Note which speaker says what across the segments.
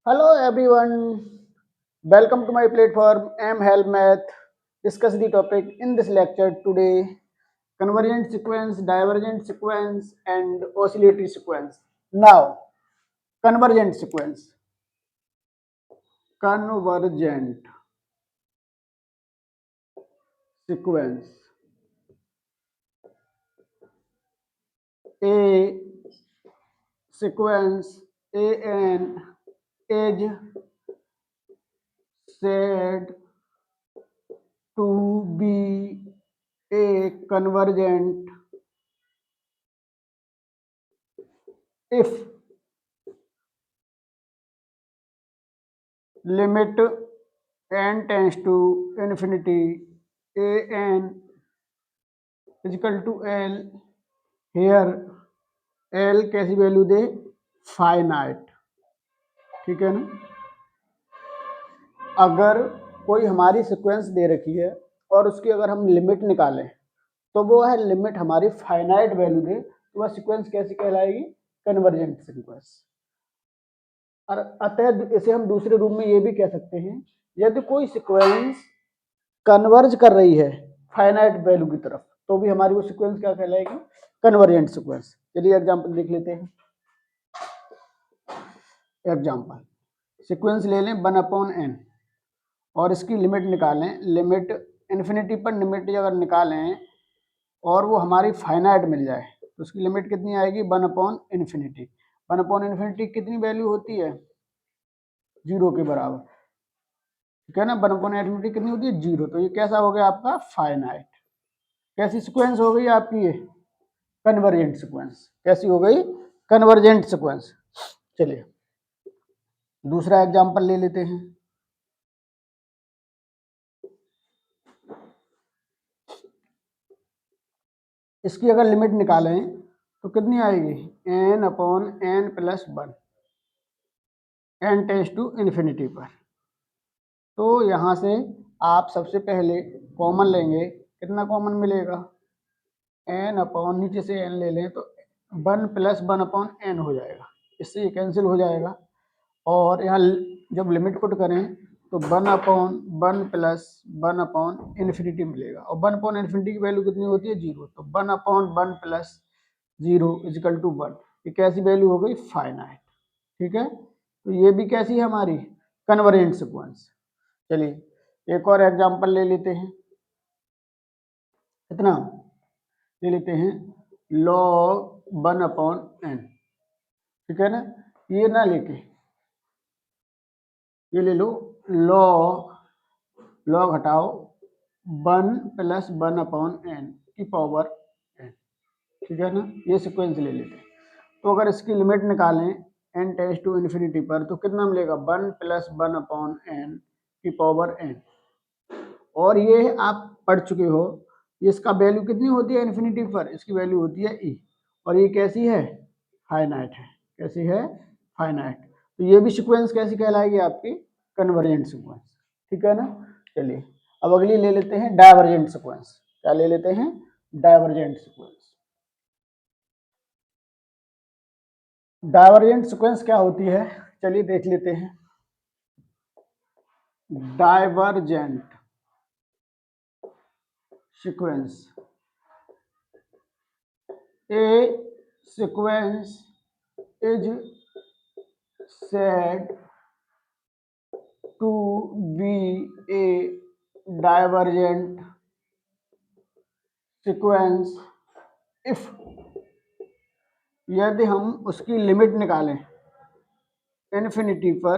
Speaker 1: Hello everyone, welcome to my platform Help Math. Discuss the topic in this lecture today: convergent sequence, divergent sequence, and oscillatory sequence. Now, convergent sequence. Convergent sequence. A sequence AN is said to be a convergent if limit n tends to infinity an is equal to L, here L कैसी value दे, finite. ठीक है ना। अगर कोई हमारी sequence दे रखी है और उसकी अगर हम लिमिट निकालें तो वो है लिमिट हमारी फाइनाइट वैल्यू दे, तो वह सीक्वेंस कैसी कहलाएगी, कन्वर्जेंट सीक्वेंस। और अतः इसे हम दूसरे रूप में ये भी कह सकते हैं, यदि कोई सीक्वेंस कन्वर्ज कर रही है फाइनाइट वैल्यू की तरफ तो भी हमारी वो सीक्वेंस क्या कहलाएगी, कन्वर्जेंट सीक्वेंस। चलिए एग्जांपल देख लेते हैं। एग्जांपल सीक्वेंस ले लें 1/n और इसकी लिमिट निकालें। लिमिट इन्फिनिटी पर लिमिट अगर निकालें और वो हमारी फाइनाइट मिल जाए तो उसकी लिमिट कितनी आएगी, 1/इन्फिनिटी। 1/इन्फिनिटी कितनी वैल्यू होती है, 0 के बराबर। ठीक है ना। 1/इन्फिनिटी कितनी होती है, 0। तो ये कैसा हो गया आपका, फाइनाइट। कैसी सीक्वेंस हो गई आपकी ये, कन्वर्जेंट सीक्वेंस। कैसी हो गई, कन्वर्जेंट सीक्वेंस। चलिए दूसरा एग्जांपल ले लेते हैं। इसकी अगर लिमिट निकालें तो कितनी आएगी, n/n+1, n tends to infinity पर। तो यहाँ से आप सबसे पहले कॉमन लेंगे, कितना कॉमन मिलेगा, n/, नीचे से n ले लें तो 1+1/n हो जाएगा, इससे ये कैंसिल हो जाएगा। और यहाँ जब लिमिट पुट करें तो 1/1+1/इन्फिनिटी मिलेगा, और 1/इन्फिनिटी की वैल्यू कितनी होती है, 0। तो 1/1+0 इज इक्वल टू 1। ये कैसी वैल्यू हो गई, फाइनाइट। ठीक है। तो ये भी कैसी है हमारी, कन्वर्जेंट सीक्वेंस। चलिए एक और एग्जांपल ले लेते हैं। कितना ले लेते हैं, log 1/n। ठीक है ना। ये ना लेके ये ले लो, log हटाओ 1+1/n की पावर n। ठीक है ना। ये सीक्वेंस ले लेते हैं। तो अगर इसकी लिमिट निकालें n टेंस टू इन्फिनिटी पर तो कितना मिलेगा, 1+1/n की पावर n। और ये आप पढ़ चुके हो, इसका वैल्यू कितनी होती है इन्फिनिटी पर, इसकी वैल्यू होती है e। और ये कैसी है, फाइनाइट है। कैसी है, फाइनाइट। तो ये भी सीक्वेंस कैसी कहलाएगी आपकी, कन्वर्जेंट सीक्वेंस। ठीक है ना। चलिए अब अगली ले लेते हैं, डाइवर्जेंट सीक्वेंस। क्या ले लेते हैं, डाइवर्जेंट सीक्वेंस। डाइवर्जेंट सीक्वेंस क्या होती है, चलिए देख लेते हैं। Divergent sequence, a sequence is said to be a divergent sequence if, यदि हम उसकी लिमिट निकालें इन्फिनिटी पर,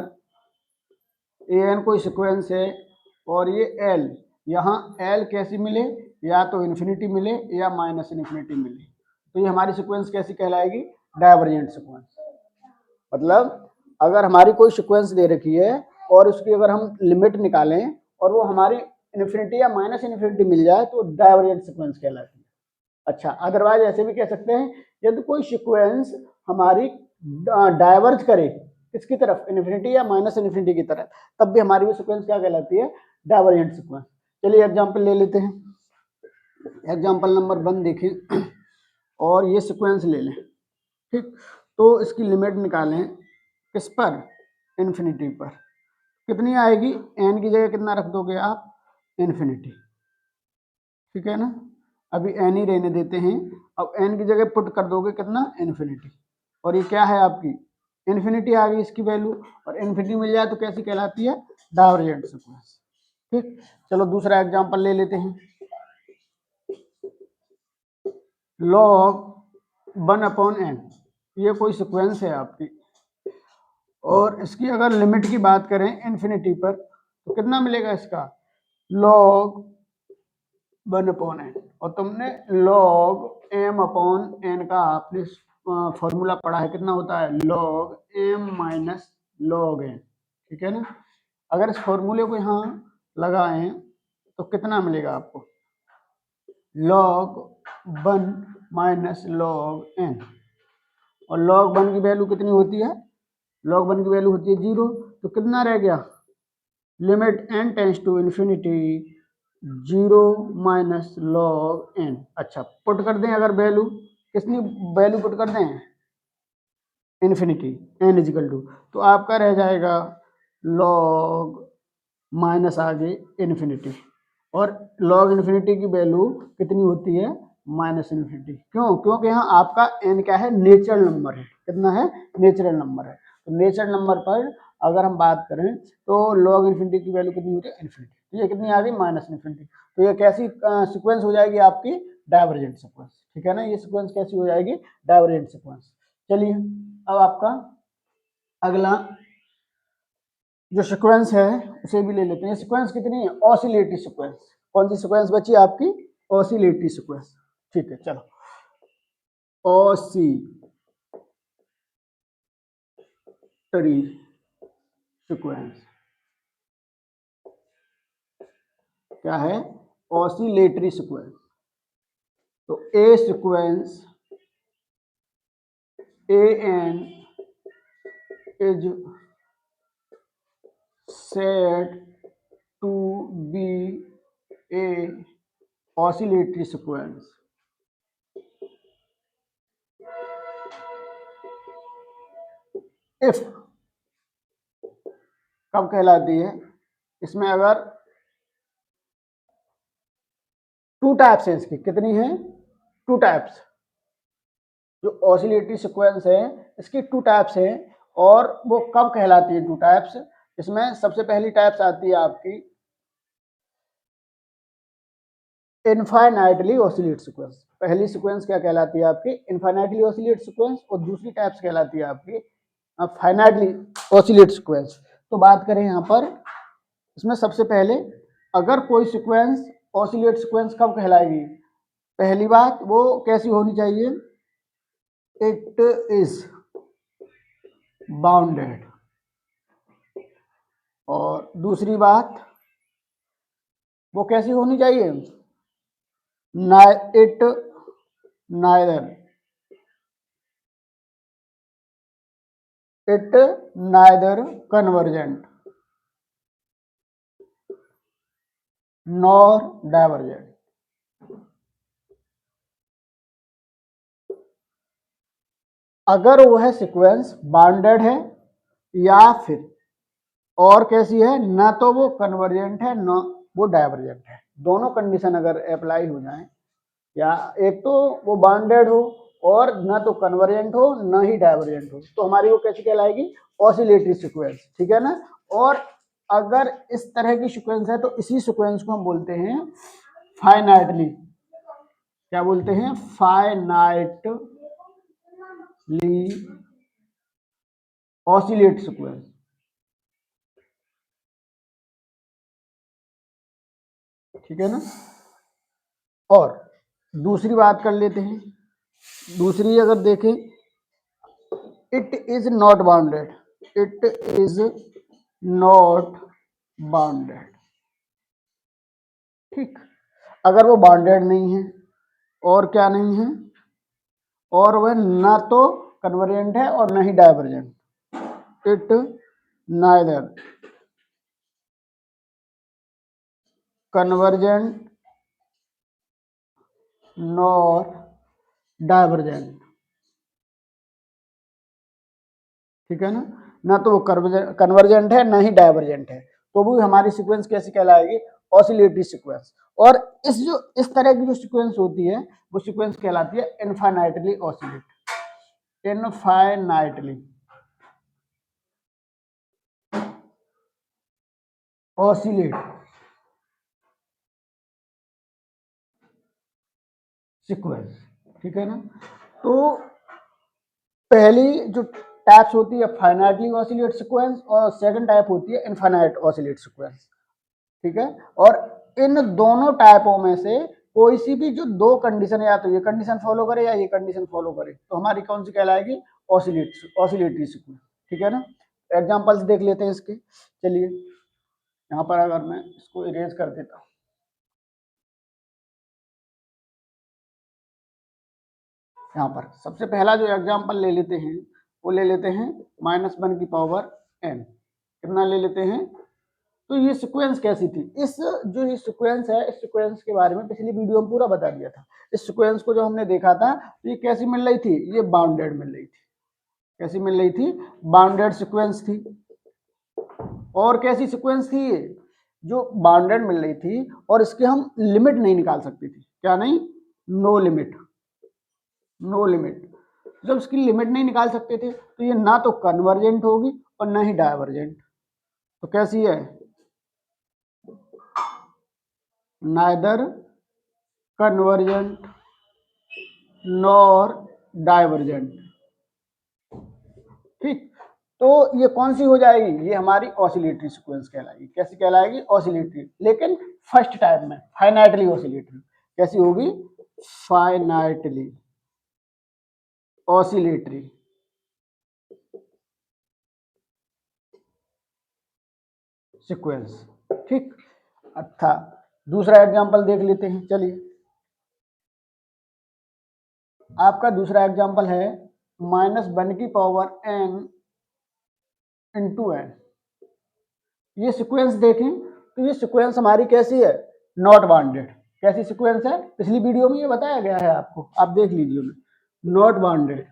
Speaker 1: an कोई सीक्वेंस है और ये l, यहाँ l कैसी मिले, या तो इन्फिनिटी मिले या -इन्फिनिटी मिले, तो ये हमारी सीक्वेंस कैसी कहलाएगी, डाइवर्जेंट सीक्वेंस। मतलब अगर हमारी कोई सीक्वेंस दे रखी है और उसकी अगर हम लिमिट निकालें और वो हमारी इन्फिनिटी या -इन्फिनिटी मिल जाए तो डाइवर्जेंट सीक्वेंस कहलाती है। अच्छा, अदरवाइज ऐसे भी कह सकते हैं, यदि कोई सीक्वेंस हमारी डाइवर्ज करे किसकी तरफ, इन्फिनिटी या -इन्फिनिटी की तरफ, तब भी हमारी वो सीक्वेंस क्या कहलाती है, डाइवर्जेंट सीक्वेंस। चलिए एग्जांपल ले लेते हैं। एग्जांपल नंबर 1 देखें और ये सीक्वेंस ले लें। ठीक, तो इसकी लिमिट निकालें किस पर, इन्फिनिटी पर कितनी आएगी, एन की जगह कितना रख दोगे आप, इन्फिनिटी, ठीक है ना। अभी एन ही रहने देते हैं, अब एन की जगह पुट कर दोगे कितना, इन्फिनिटी, और ये क्या है आपकी इन्फिनिटी आ गई इसकी वैल्यू, और इन्फिनिटी मिल जाए तो कैसी कहलाती है, डाइवर्जेंट सीक्वेंस। ठीक, चलो दूसरा एग्जांपल ले लेते हैं। log 1/n, ये कोई सीक्वेंस है आपकी, और इसकी अगर लिमिट की बात करें इन्फिनिटी पर तो कितना मिलेगा इसका, log 1/n, और तुमने log m/n का आपने फॉर्मूला पढ़ा है, कितना होता है, log m minus log n, ठीक है ना। अगर इस फॉर्मूले को यहाँ लगाएं तो कितना मिलेगा आपको, log 1 माइनस log n, और log 1 की वैल्यू कितनी होती है, log 1 की वैल्यू होती है 0, तो कितना रह गया, limit n tends to infinity 0 minus log n। अच्छा, पुट कर दें अगर वैल्यू, कितनी वैल्यू पुट कर दें, इन्फिनिटी, n इजिकल टू, तो आपका रह जाएगा log माइनस आगे इन्फिनिटी, और log इन्फिनिटी की वैल्यू कितनी होती है, माइनस इन्फिनिटी। क्यों, क्योंकि यहाँ आपका n क्या है, नेचुरल नंबर है, कितना है, नेचुरल नंबर है। तो नेचुरल नंबर पर अगर हम बात करें तो log इन्फिनिटी की वैल्यू कितनी होती है, इन्फिनिटी, तो ये कितनी आ गई, माइनस इन्फिनिटी। तो ये कैसी सीक्वेंस हो जाएगी आपकी, डाइवर्जेंट सीक्वेंस, ठीक है ना। ये सीक्वेंस कैसी हो जाएगी, डाइवर्जेंट सीक्वेंस। चलिए अब आपका अगला जो सीक्वेंस है उसे भी ले लेते हैं। सीक्वेंस कितनी है, ऑसिलेटरी सीक्वेंस। कौन सी सीक्वेंस बची आपकी, ऑसिलेटरी सीक्वेंस, ठीक है। चलो, ऑसिलेटरी सीक्वेंस क्या है, ऑसिलेटरी सीक्वेंस। तो a sequence a n is said to be a oscillatory sequence if, कब कहलाती है, इसमें अगर टू टाइप्स है इसकी, कितनी है, टू टाइप्स, जो ऑसिलेटरी सीक्वेंस है इसकी टू टाइप्स है, और वो कब कहलाती है टू टाइप्स, इसमें सबसे पहली टाइप्स आती है आपकी इनफाइनाइटली ऑसिलेट सीक्वेंस। पहली सीक्वेंस क्या कहलाती है आपकी, इनफाइनाइटली ऑसिलेट सीक्वेंस, और दूसरी टाइप्स कहलाती है आपकी फाइनाइटली ऑसिलेट सीक्वेंस। तो बात करें यहाँ पर, इसमें सबसे पहले अगर कोई सीक्वेंस ऑसिलेट सीक्वेंस कब कहलाएगी, पहली बात वो कैसी होनी चाहिए, इट इज बाउंडेड, और दूसरी बात वो कैसी होनी चाहिए, it neither convergent nor divergent. अगर वह सीक्वेंस बाउंडेड है या फिर और कैसी है, ना तो वो कन्वर्जेंट है ना वो डाइवर्जेंट है, दोनों कंडीशन अगर अप्लाई हो जाए, या एक तो वो बाउंडेड हो और ना तो कन्वर्जेंट हो ना ही डाइवर्जेंट हो, तो हमारी वो कैसी कहलाएगी, ऑसिलेटरी सीक्वेंस, ठीक है ना। और अगर इस तरह की सीक्वेंस है तो इसी सीक्वेंस को हम बोलते हैं फाइनाइटली, क्या बोलते हैं, फाइनाइटली ऑसिलेट सीक्वेंस, ठीक है ना। और दूसरी बात कर लेते हैं, दूसरी अगर देखें, it is not bounded, it is not bounded, ठीक। अगर वो बाउंडेड नहीं है और क्या नहीं है, और वह ना तो कन्वर्जेंट है और ना ही divergent, it neither convergent nor divergent, ठीक है ना। ना तो वो कन्वर्जेंट है ना ही डाइवर्जेंट है, तो भी हमारी सीक्वेंस कैसी कहलाएगी? Oscillatory sequence. और इस तरह की जो सीक्वेंस होती है वो सीक्वेंस कहलाती है infinitely oscillate, infinitely oscillate sequence. ठीक है ना? तो पहली जो टाइप्स होती है फाइनाइटली ऑसिलेट सीक्वेंस और सेकंड टाइप होती है इनफाइनाइट ऑसिलेट सीक्वेंस। ठीक है? और इन दोनों टाइपों में से कोई सी भी जो दो कंडीशन, या तो ये कंडीशन फॉलो करे या ये कंडीशन फॉलो करे, तो हमारी कौन सी कहलाएगी? Oscillatory sequence. ठीक है ना? एग्जांपल्स देख लेते हैं इसके। चलिए यहाँ पर अगर मैं इसको इरेज कर देता हूँ, यहाँ पर सबसे पहला जो एग्जांपल ले लेते हैं वो ले लेते हैं -1 की पावर n। कितना ले लेते हैं? तो ये सीक्वेंस कैसी थी? जो ये सीक्वेंस है, इस सीक्वेंस के बारे में पिछली वीडियो में पूरा बता दिया था। इस सीक्वेंस को जो हमने देखा था तो ये कैसी मिल रही थी? ये बाउंडेड मिल रही थी। कैसी मिल रही थी? बाउंडेड सीक्वेंस थी। और कैसी सीक्वेंस थी ये? जो बाउंडेड मिल रही थी और इसके हम लिमिट नहीं निकाल सकते थे। क्या नहीं? No limit. No limit. जब इसकी लिमिट नहीं निकाल सकते थे तो ये ना तो कन्वर्जेंट होगी और ना ही डाइवर्जेंट। तो कैसी है? Neither convergent nor divergent. ठीक। तो ये कौन सी हो जाएगी? ये हमारी ऑसिलेटरी सीक्वेंस कहलाएगी। कैसी कहलाएगी? ऑसिलेटरी। लेकिन फर्स्ट टाइप में फाइनाइटली ऑसिलेटरी। कैसी होगी? Finitely oscillatory sequence. ठीक। अच्छा, दूसरा एग्जांपल देख लेते हैं। चलिए, आपका दूसरा एग्जांपल है -1 की पावर n इंटू एन। ये सीक्वेंस देखें तो ये सीक्वेंस हमारी कैसी है? Not bounded. कैसी सीक्वेंस है? पिछली वीडियो में ये बताया गया है आपको, आप देख लीजिए उन्हें। Not bounded,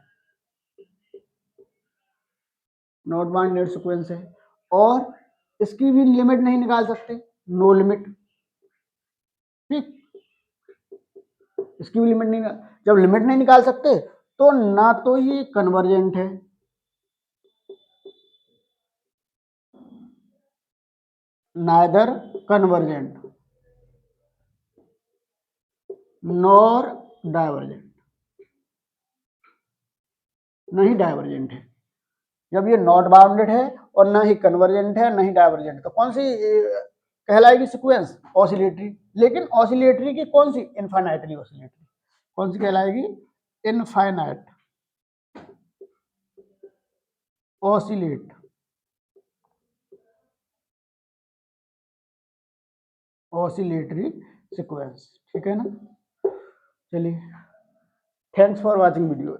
Speaker 1: not bounded sequence है। और इसकी भी लिमिट नहीं निकाल सकते, नो लिमिट। ठीक। इसकी भी लिमिट नहीं, जब लिमिट नहीं निकाल सकते तो ना तो ये कन्वर्जेंट है, नाइदर कन्वर्जेंट नॉर डाइवर्जेंट, नहीं डाइवर्जेंट है। जब ये नॉट बाउंडेड है और ना ही कन्वर्जेंट है ना ही डाइवर्जेंट, तो कौन सी कहलाएगी सीक्वेंस? ऑसिलेटरी। लेकिन ऑसिलेटरी की कौन सी? Infinitely oscillatory. कौन सी कहलाएगी? Infinite oscillate oscillatory sequence. ठीक है ना? चलिए, थैंक्स फॉर वॉचिंग वीडियो।